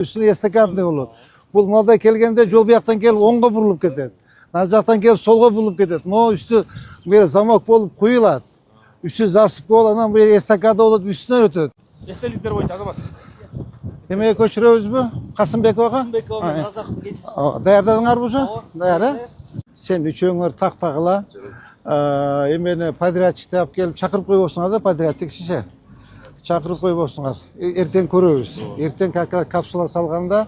Üstüne estакадный болот. Бул малда келгенде жол бияктан келип оңго бурулуп кетет. Нар жактан келип солго бурулуп кетет. Могу үстү бери замок болуп куюлат. Үстү засып болуп, анан бери эстакада болот, үстүнөн өтөт. Эстеликтер боюнча азамат. Эмеге көчүрөбүзбү? Касымбековага? Касымбекова менен Разаковдун кесиси. Даярдадыңарбы уже? Даяр, Сен үчөөңөр тактагыла. Эмени подрядчикти алып келип чакырып койбопсуңар да, подрядчик киши. Чакырып койбопсуңар. Эртең көрөбүз. Эртең как раз капсула салганда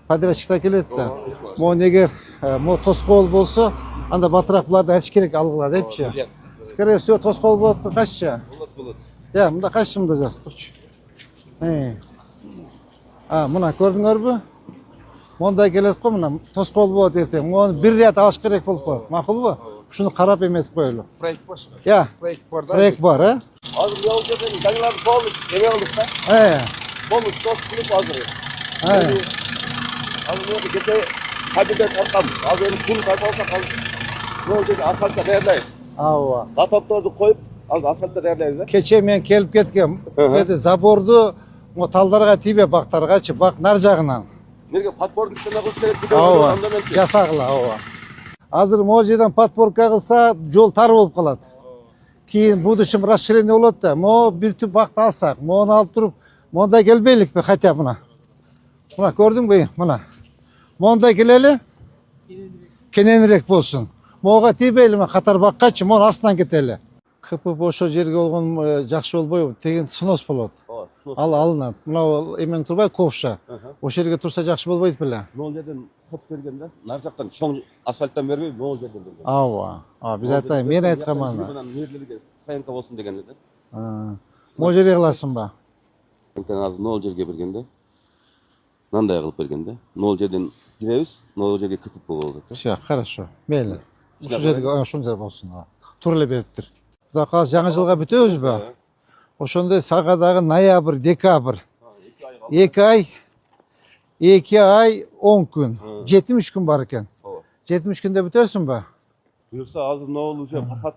подрядчиктер келет да. Могу эгер тоскоол болсо, анда батыраак буларды айтыш керек алгыла депчи. Скорее всего, тоскоол болот каччы? Болот. Я, мында каччы мында жак турчу. Мына көрдүңөрбү? Мондай келет го, мына тоскоол болот эртең. Мону бир рет алыш керек болуп калат. Макулбу? Ушуну карап эметип коелу. Проект бар. Я. Проект бар да. Проект бар, Азыр жол жерден жаңыларды болуп эме кылдык да. Болуп тоскулуп азыр. Азыр мына кете кабинет таркам. Азыр пул кайталса калды. Жол жерде асфальтка даярдайбыз. Ооба. Латопторду коюп, азыр асфальтка даярдайбыз да. Кече мен келип кеткем. Эди заборду талдарга тийбей бактаргачы, бак нар жагынан. Неге подпордун үстүнө кылыш керек деп Ооба. Жасагыла, ооба. Азыр могу жерден подпорка кылса, жол тар болуп калат. Кийин будущем расширение болот да. Могу бир түп бакты алсак, могуну алып туруп, мондай келбейликпи хотя мына. Мына көрдүңбү? Мына. Мондай келели? Кененирээк болсун. Могуга тийбейли, катар баккачы, могу астынан кетели. КПП ошол жерге болгон жакшы болбойбу? Деген снос болот. Ал алынат. Мына эмен турбай ковша. Ошол жерге турса жакшы болбойт беле? Могул жерден топ берген да. Нар жактан чоң асфальттан бербей, могул жерден берген. Ооба. Биз айтайын, мен айткам аны. Мындан мээрлерге саянка болсун деген эле. Могул жерге кыласыңбы? Азыр могул жерге бергенде. Мындай кылып бергенде. Могул жерден киребиз, могул жерге КПП болот. Все, хорошо. Мейли. Ушул жерге ошол жер болсун. Туура эле бериптир. Кудай кааласа жаңы жылга бүтөбүзбү? Ошондой сага дагы ноябрь, декабрь. 2 ай 10 күн. 70 күн бар экен. 70 күндө бүтөсүңбү? Буюрса азыр могул уже фасад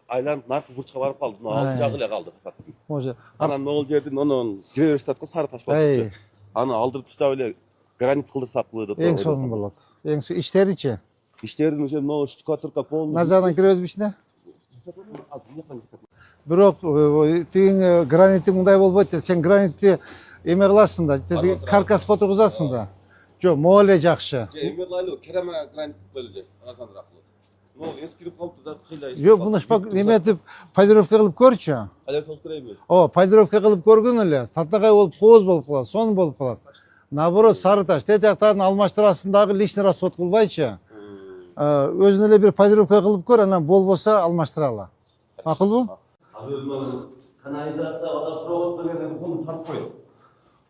айланып наркы бурчка барып калды. Ал жагы эле калды фасад. Може. Анан могул жердин онун кире бериштат го сары таш болчу. Аны алдырып таштап эле гранит кылдырсакпы деп. Эң сонун болот. Эң иштеричи? Иштерин уже могу штукатурка полный. Нар жагынан киребизби ичине? Бирок тигин гранити мындай болбойт да, сен гранитти эме кыласың да, каркас отургузасың да. Жок, могу эле жакшы. Эме кылайлы, керама гранит кылып арзаныраак болот. Могу эскирип калыптыр да, кыйла. Жок, муну эметип полировка кылып көрчү. Полировка кылып көрөйбү? Полировка кылып көргөн эле, татагай болуп, кооз болуп калат, сонун болуп калат. Наоборот, сары таш, тетяктарын алмаштырасың дагы лишний расход кылбайчы. Өзүнө эле бир полировка кылып көр, анан болбосо алмаштыралы. Макулбу? Канализация водопровод менен буну тартып коет.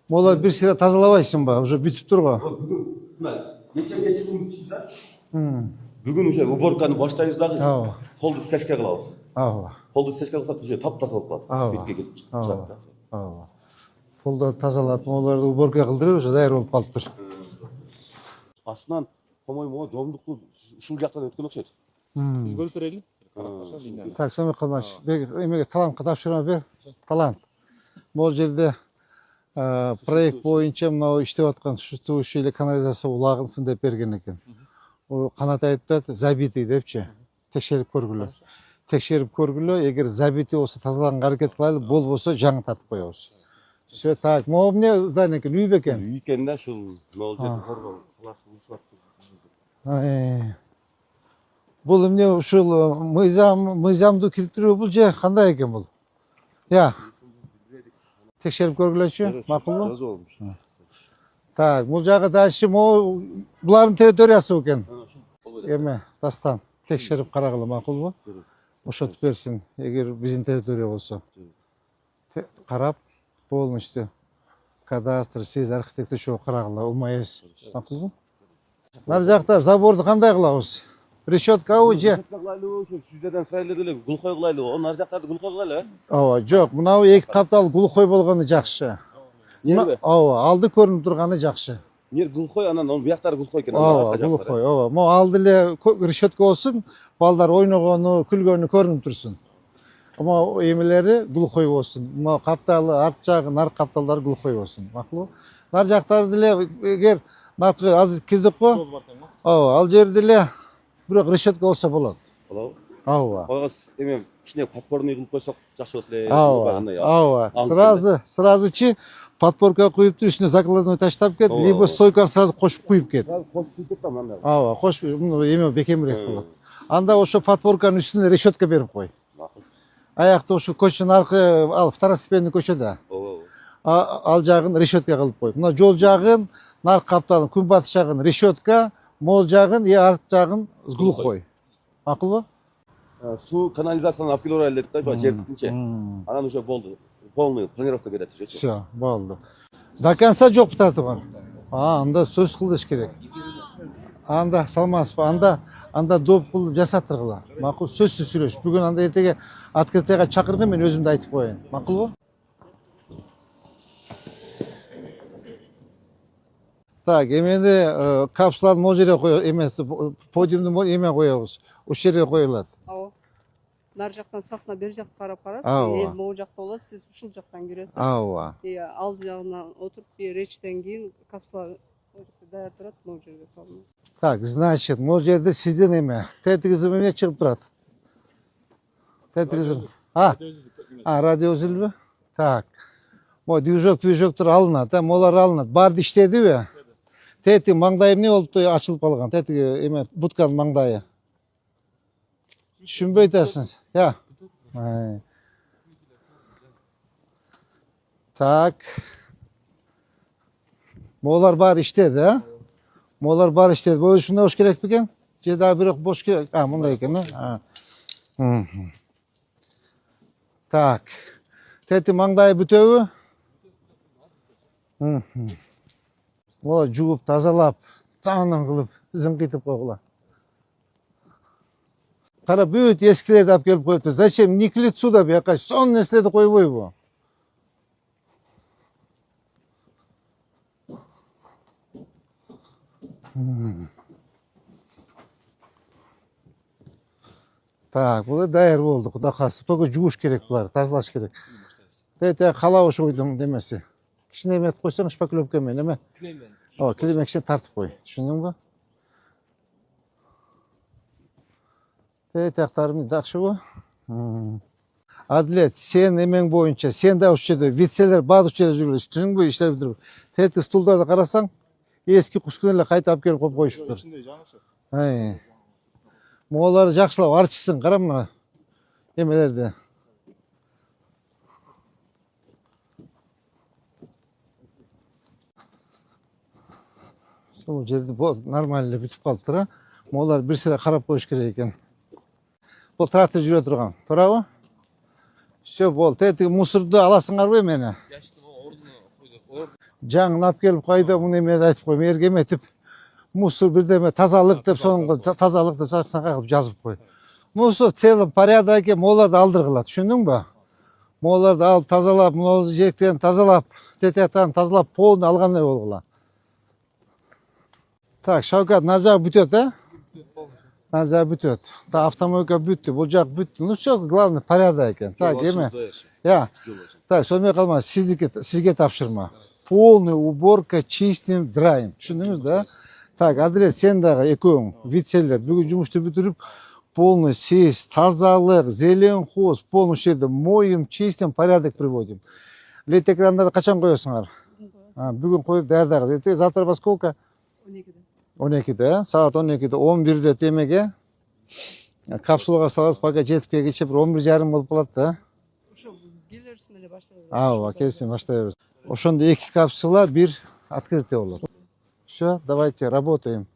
Могу бир сыйра тазалабайсыңбы? Уже бүтүп турго. Нече күн бүтүшү да. Бүгүн уже уборканы баштайбыз дагы. Колду стяжка кылабыз. Колду стяжка кылсак уже таптаса болуп калат. Бетке келип чыгат да. Колду тазалап, могуларды уборка кылдырып, уже даяр болуп калыптыр. Астынан, по-моему, домдукту ушул жактан өткөн окшойт. Биз көрүп берели. Так, соны кылмаш. Эмеге талантка тапшырма бер. Талант. Могул жерде проект боюнча мынау иштеп аткан существующий эле канализация улагынсын деп берген экен. Канат айтып забитый депчи. Текшерип көргүлө. Текшерип көргүлө, эгер забитый болсо тазаланганга аракет кылайлы, болбосо жаңы тартып коебуз. Все так. Могу эмне здание экен, үй бекен? Үй экен да, ушул могул жерде коргоо классы ушат. Бул эмне ушул мыйзамды кириптирүү бул же кандай экен бул? Я. Текшерип көргүлөчү, макулбу? Жазуу болмуш. Так, бул жагы дальше могу булардын территориясы экен. Эме, дастан текшерип карагыла, макулбу? Ошотуп берсин, эгер биздин территория болсо. Карап, полностью кадастр, сиз архитектор чогуу карагыла, УМС. Макулбу? Нар жакта заборду кандай кылабыз? Решеткабы же? Сиздерден сурайлы эле глухой кылайлы. Onu ар жактарды глухой кылайлы, Ооба, жок, мынау эки каптал глухой болгону жакшы. Ооба, алды көрүнүп турганы жакшы. Нер глухой, анан onun бияктары глухой экен. Ооба, глухой, ооба. Могу алды эле решетка болсун, балдар ойногону, күлгөнү көрүнүп турсун. Ama эмелери глухой болсун. Мына капталы арт жагы, нарк капталдары глухой болсун. Макулбу? нар жактары деле эгер наркы азыр кирдик го. Ооба, ал жерде деле бирок решетка болсо болот. Болобу? Ооба. Койгос эме кичине подпорный кылып койсок жакшы болот эле. Ооба. Сразу подпорка куюп үстүнө закладной таштап кет, либо стойканы сразу кошуп куюп кет. Кошуп куюп да мындай. Ооба, кошуп эме бекемирээк болот. Анда ошо подпорканын үстүнө решетка берип кой. Аякта ошо көчөнүн аркы ал второстепенный көчө да. Ал жагын решетка кылып кой. Мына жол жагын нарк капталын, күнбатыш жагын решетка, мол жагын арт жагын глухой. Макулбу? Суу канализацияны алып келип элек да, жердикинче. Анан уже болду. Полный планировка берет уже. Все, болду. До конца жок бутатыган. Анда сөз кылыш керек. Анда салмаспы, анда доп кылып жасаттыргыла. Макул, сөзсүз сүйлөш. Бүгүн анда эртеге открытыйга чакыргын, мен өзүм да айтып коеюн. Макулбу? Так, эменде капсуланы могу жерге коёбуз, эмес, подиумду эме коёбуз. Ушул жерге коюлат. Ооба. Нар жактан сахна бер жакка карап барат. Эл могу жакта болот, сиз ушул жактан киресиз. Ооба. Ал жагынан отуруп, речтен кийин капсула даяр турат, могу жерге салынат. Так, значит, могу жерде сизден эме, тетигизим эмне чыгып турат? Тетигизим. Радио үзүлбү? Так. Могу движоктор алынат, молар алынат. Барды иштедиби? Тети маңдайы эмне болупту, ачылып калган? Тети эме бутканын маңдайы. Түшүнбөй атасыңыз. Я. Так. Молар баары иштеди, а? Молар баары иштеди. Бу ушундай болуш керек бекен? Же дагы бирок бош керек? Мындай экен, а? Так. Тети маңдайы бүтөбү? Мола жууп, тазалап, жаңынан кылып, зыңкытып койгула. Кара бүт эскилерди алып келип коюптур. Зачем? Не к лицу да бияка. Сонун нерселерди койбойбу? Так, бул даяр болду, Кудай кааласа. Только жууш керек булар, тазалаш керек. Тете калабыш ойдум демеси. Кичине эме этип койсоң, шпаклевка менен эме. Ооба, килеме кичине тартып кой. Түшүндүңбү? Тактарым жакшыбы? Адилет, сен эмең боюнча, сен да ушул жерде витселер баары ушул жерде жүрүлөт. Түшүндүңбү? Иштеп туруп. Тети стулдарды карасаң, эски кускун эле кайта алып келип коюп коюшуптур. Мооларды жакшылап арчысын, кара мына эмелерди. Бул жерде нормально эле бүтүп калыптыр, а? Мооларды бир сыра карап коюш керек экен. Бул трактор жүрө турган. Туурабы? Все, болду. Тети мусорду аласыңарбы эмени? Жаңын алып келип койду, муну эмени айтып койм, эргем этип мусор бирдеме тазалык деп сонун тазалык деп кылып жазып кой. Мусор целый порядок экен, мооларды алдыргыла, түшүндүңбү? Мооларды алып тазалап, муну жээктерин тазалап, тетияктарын тазалап, полный алгандай болгула. Так, Шавкат, нар жагы бүтөт, а? Нар жагы бүтөт. Так, автомойка бүттү, бул жак бүттү. Ну все, главное порядок экен. Так, эме. Я. Так, сонымен калма, сизге тапшырма. Полный уборка, чистим, драим. Түшүндүңүз да? Так, Адрес, сен дагы экөөң, витселдер, бүгүн жумушту бүтүрүп, полный сиз, тазалык, зелен хоз, полный жерде моюм, чистим, порядок приводим. Лет экрандарды качан коесуңар? Бүгүн коюп даярдагы. Завтра во сколько? 12-де, саат 12-де, 11-де темеге капсулага салабыз, пока жетип келгенче бир 11:30 болуп калат да. Ошо келерсиң эле баштайбыз. Ооба, келсин баштайбыз. Ошондо 2 капсула, 1 открытие болот. Все, давайте работаем.